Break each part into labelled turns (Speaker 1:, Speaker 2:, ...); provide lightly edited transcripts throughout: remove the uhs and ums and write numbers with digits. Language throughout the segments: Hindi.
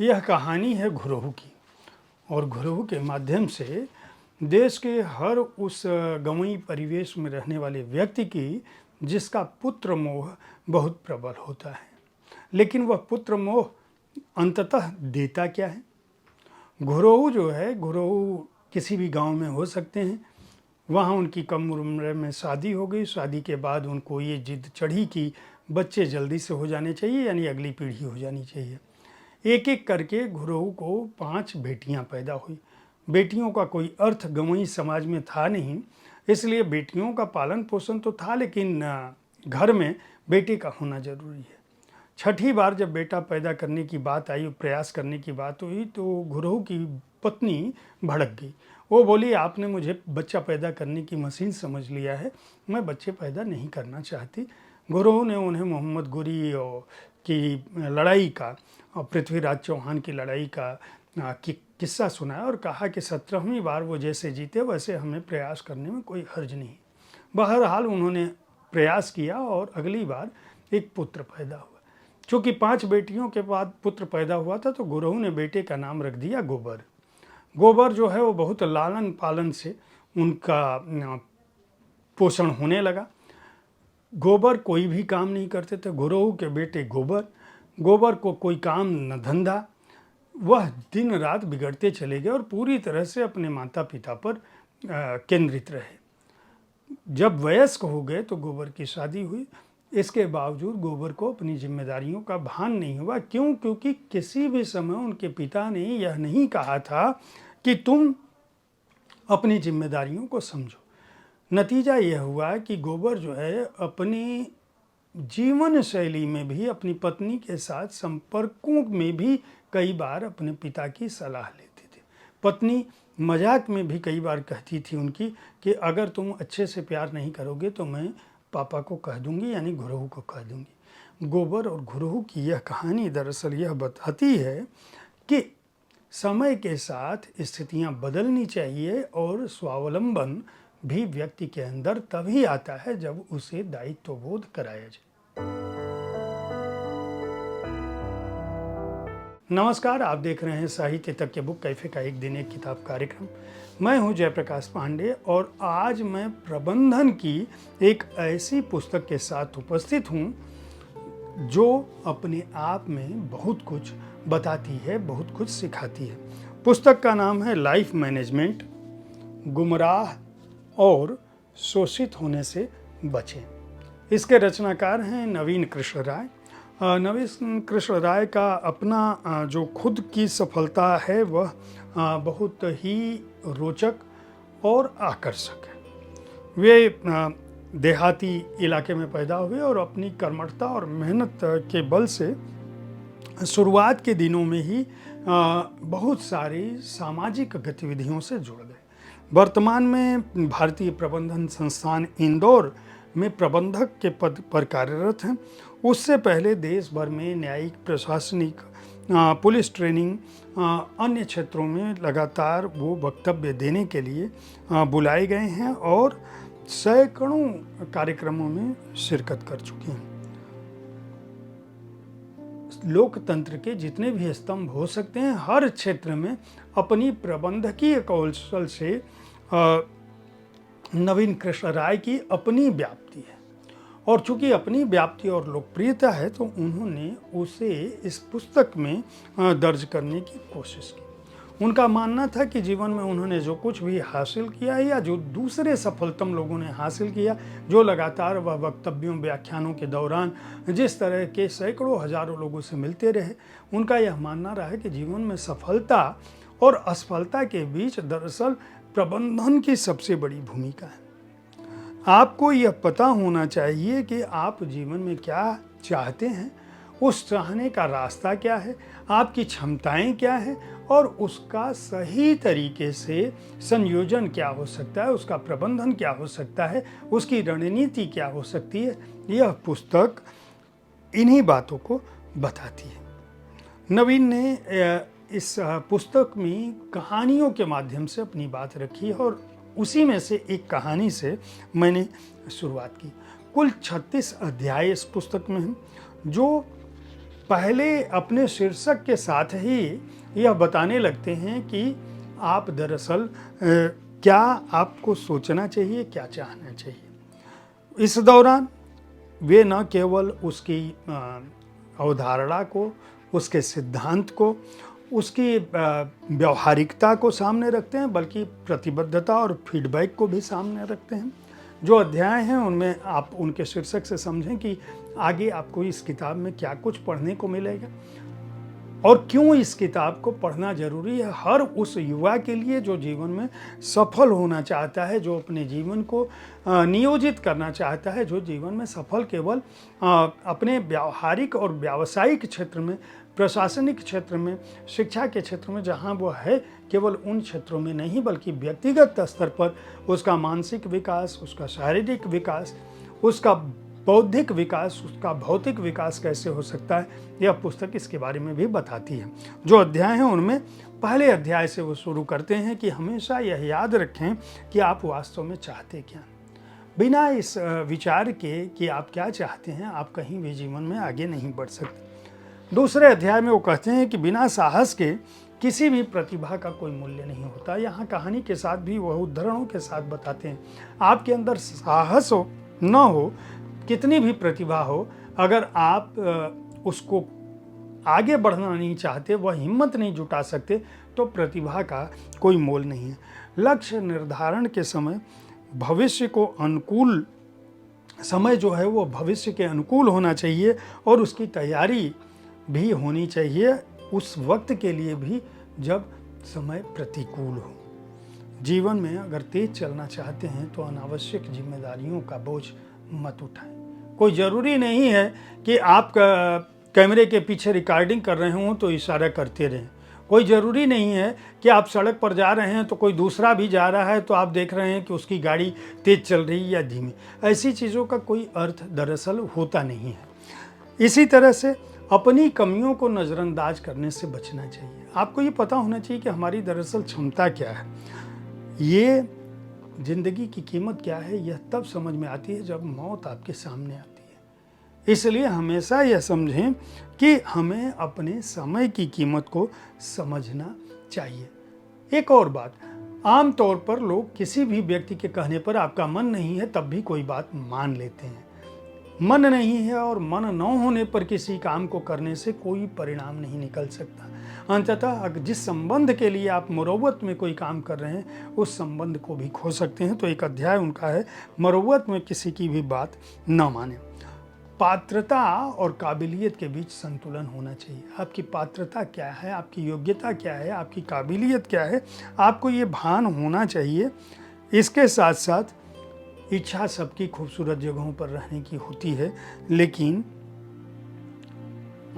Speaker 1: यह कहानी है घुरहु की। और घुरहु के माध्यम से देश के हर उस गंवई परिवेश में रहने वाले व्यक्ति की जिसका पुत्र मोह बहुत प्रबल होता है, लेकिन वह पुत्र मोह अंततः देता क्या है। घुरहु जो है, घुरहु किसी भी गांव में हो सकते हैं। वहाँ उनकी कम उम्र में शादी हो गई। शादी के बाद उनको ये जिद चढ़ी कि बच्चे जल्दी से हो जाने चाहिए, यानी अगली पीढ़ी हो जानी चाहिए। एक एक करके घुरहु को 5 बेटियां पैदा हुई। बेटियों का कोई अर्थ गंवई समाज में था नहीं, इसलिए बेटियों का पालन पोषण तो था, लेकिन घर में बेटे का होना जरूरी है। छठी बार जब बेटा पैदा करने की बात आई, प्रयास करने की बात हुई, तो घुरहु की पत्नी भड़क गई। वो बोली, आपने मुझे बच्चा पैदा करने की मशीन समझ लिया है, मैं बच्चे पैदा नहीं करना चाहती। घुरहु ने उन्हें मोहम्मद गोरी की लड़ाई का और पृथ्वीराज चौहान की लड़ाई का किस्सा सुनाया और कहा कि 17वीं बार वो जैसे जीते वैसे हमें प्रयास करने में कोई हर्ज नहीं। बहरहाल उन्होंने प्रयास किया और अगली बार एक पुत्र पैदा हुआ। चूँकि 5 बेटियों के बाद पुत्र पैदा हुआ था, तो घुरहु ने बेटे का नाम रख दिया गोबर। गोबर जो है वो बहुत लालन पालन से उनका पोषण होने लगा। गोबर कोई भी काम नहीं करते थे। घुरहु के बेटे गोबर को कोई काम न धंधा, वह दिन रात बिगड़ते चले गए और पूरी तरह से अपने माता पिता पर केंद्रित रहे। जब वयस्क हो गए तो गोबर की शादी हुई। इसके बावजूद गोबर को अपनी जिम्मेदारियों का भान नहीं हुआ। क्यों? क्योंकि किसी भी समय उनके पिता ने यह नहीं कहा था कि तुम अपनी जिम्मेदारियों को समझो। नतीजा यह हुआ कि गोबर जो है अपनी जीवन शैली में भी, अपनी पत्नी के साथ संपर्कों में भी कई बार अपने पिता की सलाह लेते थे। पत्नी मजाक में भी कई बार कहती थी उनकी कि अगर तुम अच्छे से प्यार नहीं करोगे तो मैं पापा को कह दूंगी, यानी घुरहु को कह दूंगी। गोबर और घुरहु की यह कहानी दरअसल यह बताती है कि समय के साथ स्थितियां बदलनी चाहिए और स्वावलंबन भी व्यक्ति के अंदर तभी आता है जब उसे दायित्वबोध कराया जाए। नमस्कार, आप देख रहे हैं साहित्य तक के बुक कैफे का एक दिन एक किताब कार्यक्रम। मैं हूं जयप्रकाश पांडे और आज मैं प्रबंधन की एक ऐसी पुस्तक के साथ उपस्थित हूं जो अपने आप में बहुत कुछ बताती है, बहुत कुछ सिखाती है। पुस्तक का नाम है लाइफ मैनेजमेंट, गुमराह और शोषित होने से बचें। इसके रचनाकार हैं नवीन कृष्ण राय। नवीन कृष्ण राय का अपना जो खुद की सफलता है वह बहुत ही रोचक और आकर्षक है। वे देहाती इलाके में पैदा हुए और अपनी कर्मठता और मेहनत के बल से शुरुआत के दिनों में ही बहुत सारी सामाजिक गतिविधियों से जुड़ गए। वर्तमान में भारतीय प्रबंधन संस्थान इंदौर में प्रबंधक के पद पर कार्यरत हैं। उससे पहले देश भर में न्यायिक, प्रशासनिक, पुलिस ट्रेनिंग, अन्य क्षेत्रों में लगातार वो वक्तव्य देने के लिए बुलाए गए हैं और सैकड़ों कार्यक्रमों में शिरकत कर चुके हैं। लोकतंत्र के जितने भी स्तंभ हो सकते हैं, हर क्षेत्र में अपनी प्रबंधकीय कौशल से नवीन कृष्ण राय की अपनी व्याप्ति है और चूंकि अपनी व्याप्ति और लोकप्रियता है तो उन्होंने उसे इस पुस्तक में दर्ज करने की कोशिश की। उनका मानना था कि जीवन में उन्होंने जो कुछ भी हासिल किया या जो दूसरे सफलतम लोगों ने हासिल किया, जो लगातार वह वक्तव्यों, व्याख्यानों के दौरान जिस तरह के सैकड़ों हजारों लोगों से मिलते रहे, उनका यह मानना रहा है कि जीवन में सफलता और असफलता के बीच दरअसल प्रबंधन की सबसे बड़ी भूमिका है। आपको यह पता होना चाहिए कि आप जीवन में क्या चाहते हैं, उस चाहने का रास्ता क्या है, आपकी क्षमताएं क्या हैं और उसका सही तरीके से संयोजन क्या हो सकता है, उसका प्रबंधन क्या हो सकता है, उसकी रणनीति क्या हो सकती है। यह पुस्तक इन्हीं बातों को बताती है। नवीन ने इस पुस्तक में कहानियों के माध्यम से अपनी बात रखी है और उसी में से एक कहानी से मैंने शुरुआत की। कुल 36 अध्याय इस पुस्तक में हैं जो पहले अपने शीर्षक के साथ ही यह बताने लगते हैं कि आप दरअसल क्या आपको सोचना चाहिए, क्या चाहना चाहिए। इस दौरान वे न केवल उसकी अवधारणा को, उसके सिद्धांत को, उसकी व्यावहारिकता को सामने रखते हैं, बल्कि प्रतिबद्धता और फीडबैक को भी सामने रखते हैं। जो अध्याय हैं उनमें आप उनके शीर्षक से समझें कि आगे आपको इस किताब में क्या कुछ पढ़ने को मिलेगा और क्यों इस किताब को पढ़ना जरूरी है हर उस युवा के लिए जो जीवन में सफल होना चाहता है, जो अपने जीवन को नियोजित करना चाहता है, जो जीवन में सफल केवल अपने व्यावहारिक और व्यावसायिक क्षेत्र में, प्रशासनिक क्षेत्र में, शिक्षा के क्षेत्र में जहाँ वो है, केवल उन क्षेत्रों में नहीं बल्कि व्यक्तिगत स्तर पर उसका मानसिक विकास, उसका शारीरिक विकास, उसका बौद्धिक विकास, उसका भौतिक विकास कैसे हो सकता है, यह पुस्तक इसके बारे में भी बताती है। जो अध्याय हैं उनमें पहले अध्याय से वो शुरू करते हैं कि हमेशा यह याद रखें कि आप वास्तव में चाहते क्या। बिना इस विचार के कि आप क्या चाहते हैं, आप कहीं भी जीवन में आगे नहीं बढ़ सकते। दूसरे अध्याय में वो कहते हैं कि बिना साहस के किसी भी प्रतिभा का कोई मूल्य नहीं होता। यहाँ कहानी के साथ भी वह उदाहरणों के साथ बताते हैं, आपके अंदर साहस हो न हो, कितनी भी प्रतिभा हो, अगर आप उसको आगे बढ़ना नहीं चाहते, वह हिम्मत नहीं जुटा सकते, तो प्रतिभा का कोई मोल नहीं है। लक्ष्य निर्धारण के समय भविष्य को अनुकूल समय जो है वो भविष्य के अनुकूल होना चाहिए और उसकी तैयारी भी होनी चाहिए उस वक्त के लिए भी जब समय प्रतिकूल हो। जीवन में अगर तेज चलना चाहते हैं तो अनावश्यक जिम्मेदारियों का बोझ मत उठाएं। कोई ज़रूरी नहीं है कि आप कैमरे के पीछे रिकॉर्डिंग कर रहे हों तो इशारा करते रहें। कोई ज़रूरी नहीं है कि आप सड़क पर जा रहे हैं तो कोई दूसरा भी जा रहा है तो आप देख रहे हैं कि उसकी गाड़ी तेज़ चल रही है या धीमी। ऐसी चीज़ों का कोई अर्थ दरअसल होता नहीं है। इसी तरह से अपनी कमियों को नज़रअंदाज करने से बचना चाहिए। आपको ये पता होना चाहिए कि हमारी दरअसल क्षमता क्या है। ये ज़िंदगी की कीमत क्या है, यह तब समझ में आती है जब मौत आपके सामने आती है। इसलिए हमेशा यह समझें कि हमें अपने समय की कीमत को समझना चाहिए। एक और बात, आम तौर पर लोग किसी भी व्यक्ति के कहने पर आपका मन नहीं है तब भी कोई बात मान लेते हैं। मन नहीं है और मन न होने पर किसी काम को करने से कोई परिणाम नहीं निकल सकता। अंततः जिस संबंध के लिए आप मुरव्वत में कोई काम कर रहे हैं उस संबंध को भी खो सकते हैं। तो एक अध्याय उनका है, मुरव्वत में किसी की भी बात न माने। पात्रता और काबिलियत के बीच संतुलन होना चाहिए। आपकी पात्रता क्या है, आपकी योग्यता क्या है, आपकी काबिलियत क्या है, आपको ये भान होना चाहिए। इसके साथ साथ इच्छा सबकी खूबसूरत जगहों पर रहने की होती है, लेकिन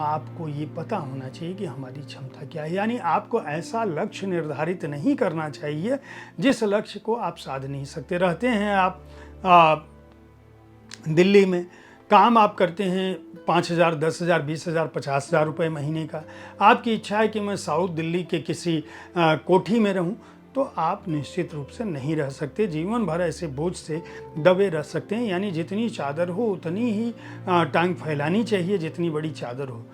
Speaker 1: आपको ये पता होना चाहिए कि हमारी क्षमता क्या है। यानी आपको ऐसा लक्ष्य निर्धारित नहीं करना चाहिए जिस लक्ष्य को आप साध नहीं सकते। रहते हैं आप दिल्ली में, काम आप करते हैं 5,000, 10,000, 20,000, 50,000 रुपये महीने का। आपकी इच्छा है कि मैं साउथ दिल्ली के किसी कोठी में रहूं, तो आप निश्चित रूप से नहीं रह सकते। जीवन भर ऐसे बोझ से दबे रह सकते हैं। यानी जितनी चादर हो उतनी ही टांग फैलानी चाहिए, जितनी बड़ी चादर हो।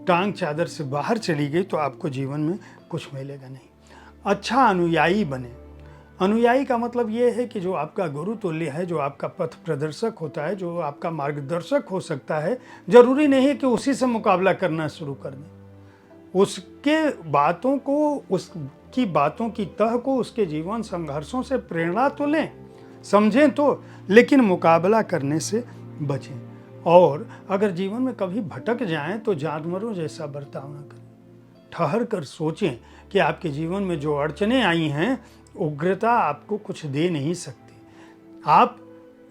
Speaker 1: टांग चादर से बाहर चली गई तो आपको जीवन में कुछ मिलेगा नहीं। अच्छा अनुयायी बने। अनुयायी का मतलब ये है कि जो आपका गुरु तुल्य है, जो आपका पथ प्रदर्शक होता है, जो आपका मार्गदर्शक हो सकता है, जरूरी नहीं है कि उसी से मुकाबला करना शुरू कर दें। उसके बातों को, उसकी बातों की तह को, उसके जीवन संघर्षों से प्रेरणा तो लें, समझें तो, लेकिन मुकाबला करने से बचें। और अगर जीवन में कभी भटक जाएं तो जानवरों जैसा बर्ताव न करें। ठहर कर सोचें कि आपके जीवन में जो अड़चनें आई हैं, उग्रता आपको कुछ दे नहीं सकती। आप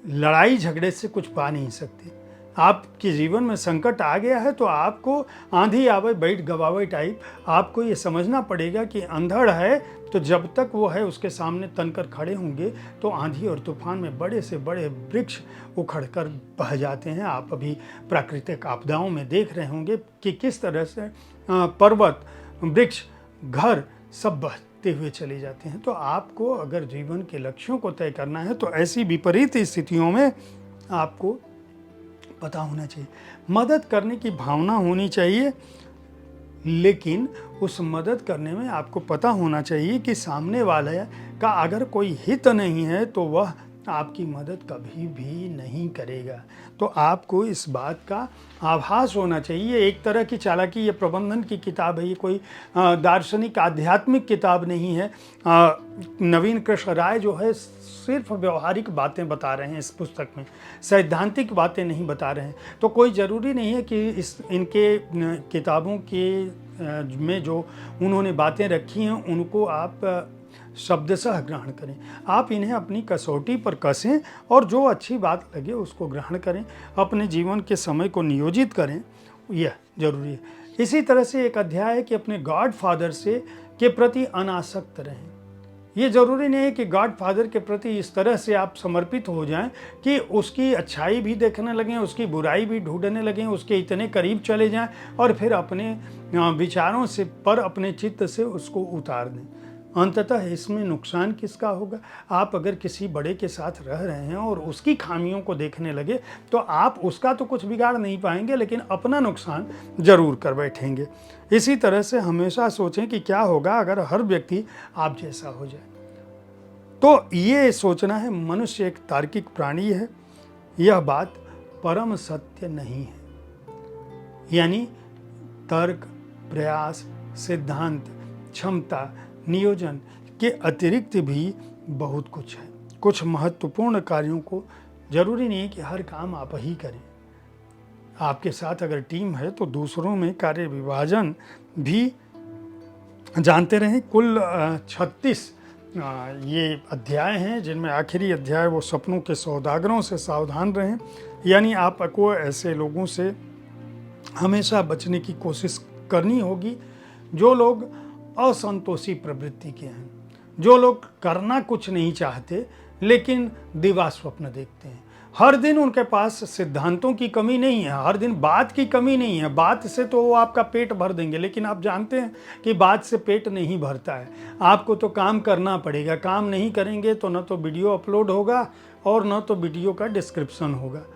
Speaker 1: लड़ाई झगड़े से कुछ पा नहीं सकते। आपके जीवन में संकट आ गया है तो आपको आंधी आवे बैठ गवावे टाइप आपको ये समझना पड़ेगा कि अंधड़ है, तो जब तक वो है उसके सामने तनकर खड़े होंगे तो आंधी और तूफान में बड़े से बड़े वृक्ष उखड़ कर बह जाते हैं। आप अभी प्राकृतिक आपदाओं में देख रहे होंगे कि किस तरह से पर्वत, वृक्ष, घर सब बहते हुए चले जाते हैं। तो आपको अगर जीवन के लक्ष्यों को तय करना है तो ऐसी विपरीत स्थितियों में आपको पता होना चाहिए, मदद करने की भावना होनी चाहिए, लेकिन उस मदद करने में आपको पता होना चाहिए कि सामने वाले का अगर कोई हित नहीं है तो वह आपकी मदद कभी भी नहीं करेगा। तो आपको इस बात का आभास होना चाहिए। एक तरह की चालाकी, ये प्रबंधन की किताब है, ये कोई दार्शनिक आध्यात्मिक किताब नहीं है। नवीन कृष्ण राय जो है सिर्फ व्यवहारिक बातें बता रहे हैं इस पुस्तक में, सैद्धांतिक बातें नहीं बता रहे हैं। तो कोई ज़रूरी नहीं है कि इनके किताबों के में जो उन्होंने बातें रखी हैं उनको आप शब्दशः ग्रहण करें। आप इन्हें अपनी कसौटी पर कसें और जो अच्छी बात लगे उसको ग्रहण करें, अपने जीवन के समय को नियोजित करें, यह जरूरी है। इसी तरह से एक अध्याय है कि अपने गॉड फादर के प्रति अनासक्त रहें। ये ज़रूरी नहीं है कि गॉड फादर के प्रति इस तरह से आप समर्पित हो जाएं कि उसकी अच्छाई भी देखने लगें, उसकी बुराई भी ढूंढने लगें, उसके इतने करीब चले जाएं और फिर अपने विचारों से पर अपने चित्त से उसको उतार दें। अंततः इसमें नुकसान किसका होगा? आप अगर किसी बड़े के साथ रह रहे हैं और उसकी खामियों को देखने लगे तो आप उसका तो कुछ बिगाड़ नहीं पाएंगे, लेकिन अपना नुकसान जरूर कर बैठेंगे। इसी तरह से हमेशा सोचें कि क्या होगा अगर हर व्यक्ति आप जैसा हो जाए। तो ये सोचना है, मनुष्य एक तार्किक प्राणी है, यह बात परम सत्य नहीं है। यानी तर्क, प्रयास, सिद्धांत, क्षमता, नियोजन के अतिरिक्त भी बहुत कुछ है। कुछ महत्वपूर्ण कार्यों को जरूरी नहीं है कि हर काम आप ही करें। आपके साथ अगर टीम है तो दूसरों में कार्य विभाजन भी जानते रहें। कुल 36 ये अध्याय हैं, जिनमें आखिरी अध्याय वो सपनों के सौदागरों से सावधान रहें। यानी आपको ऐसे लोगों से हमेशा बचने की कोशिश करनी होगी जो लोग असंतोषी प्रवृत्ति के हैं, जो लोग करना कुछ नहीं चाहते लेकिन दिवा स्वप्न देखते हैं। हर दिन उनके पास सिद्धांतों की कमी नहीं है, हर दिन बात की कमी नहीं है। बात से तो वो आपका पेट भर देंगे, लेकिन आप जानते हैं कि बात से पेट नहीं भरता है। आपको तो काम करना पड़ेगा। काम नहीं करेंगे तो न तो वीडियो अपलोड होगा और न तो वीडियो का डिस्क्रिप्शन होगा।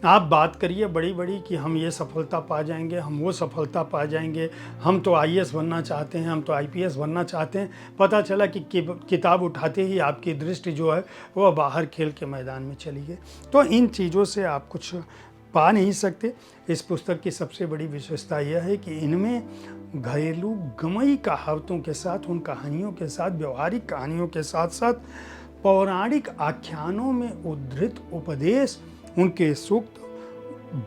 Speaker 1: आप बात करिए बड़ी बड़ी कि हम ये सफलता पा जाएंगे, हम वो सफलता पा जाएंगे, हम तो आईएएस बनना चाहते हैं, हम तो आईपीएस बनना चाहते हैं। पता चला कि किताब उठाते ही आपकी दृष्टि जो है वह बाहर खेल के मैदान में चली गई। तो इन चीज़ों से आप कुछ पा नहीं सकते। इस पुस्तक की सबसे बड़ी विशेषता यह है कि इनमें घरेलू गमई कहावतों के साथ, उन कहानियों के साथ, व्यवहारिक कहानियों के साथ साथ पौराणिक आख्यानों में उद्धृत उपदेश, उनके सूक्त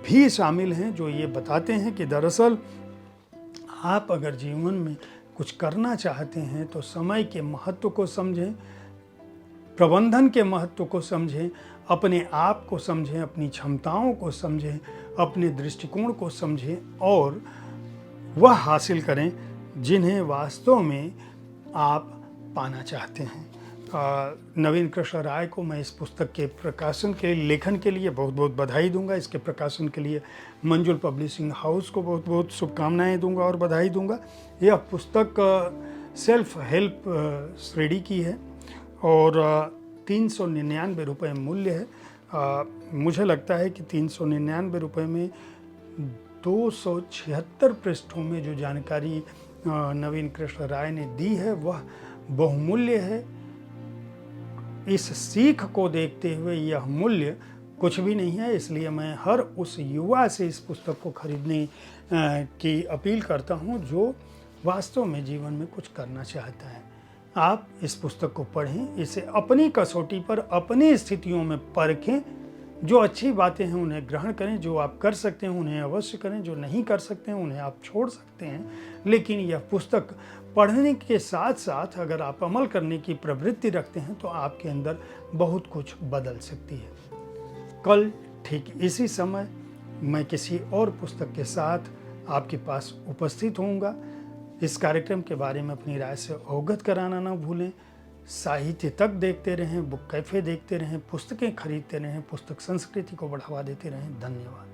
Speaker 1: भी शामिल हैं, जो ये बताते हैं कि दरअसल आप अगर जीवन में कुछ करना चाहते हैं तो समय के महत्व को समझें, प्रबंधन के महत्व को समझें, अपने आप को समझें, अपनी क्षमताओं को समझें, अपने दृष्टिकोण को समझें और वह हासिल करें जिन्हें वास्तव में आप पाना चाहते हैं। नवीन कृष्ण राय को मैं इस पुस्तक के प्रकाशन के लेखन के लिए बहुत बहुत बधाई दूंगा। इसके प्रकाशन के लिए मंजुल पब्लिशिंग हाउस को बहुत बहुत शुभकामनाएं दूंगा और बधाई दूंगा। यह पुस्तक सेल्फ हेल्प श्रेणी की है और 399 रुपये मूल्य है। मुझे लगता है कि 399 रुपये में 276 पृष्ठों में जो जानकारी नवीन कृष्ण राय ने दी है वह बहुमूल्य है। इस सीख को देखते हुए यह मूल्य कुछ भी नहीं है, इसलिए मैं हर उस युवा से इस पुस्तक को खरीदने की अपील करता हूं जो वास्तव में जीवन में कुछ करना चाहता है। आप इस पुस्तक को पढ़ें, इसे अपनी कसौटी पर, अपनी स्थितियों में परखें। जो अच्छी बातें हैं उन्हें ग्रहण करें, जो आप कर सकते हैं उन्हें अवश्य करें, जो नहीं कर सकते हैं उन्हें आप छोड़ सकते हैं। लेकिन यह पुस्तक पढ़ने के साथ साथ अगर आप अमल करने की प्रवृत्ति रखते हैं तो आपके अंदर बहुत कुछ बदल सकती है। कल ठीक इसी समय मैं किसी और पुस्तक के साथ आपके पास उपस्थित होऊंगा। इस कार्यक्रम के बारे में अपनी राय से अवगत कराना ना भूलें। साहित्य तक देखते रहें, बुक कैफ़े देखते रहें, पुस्तकें खरीदते रहें, पुस्तक संस्कृति को बढ़ावा देते रहें। धन्यवाद।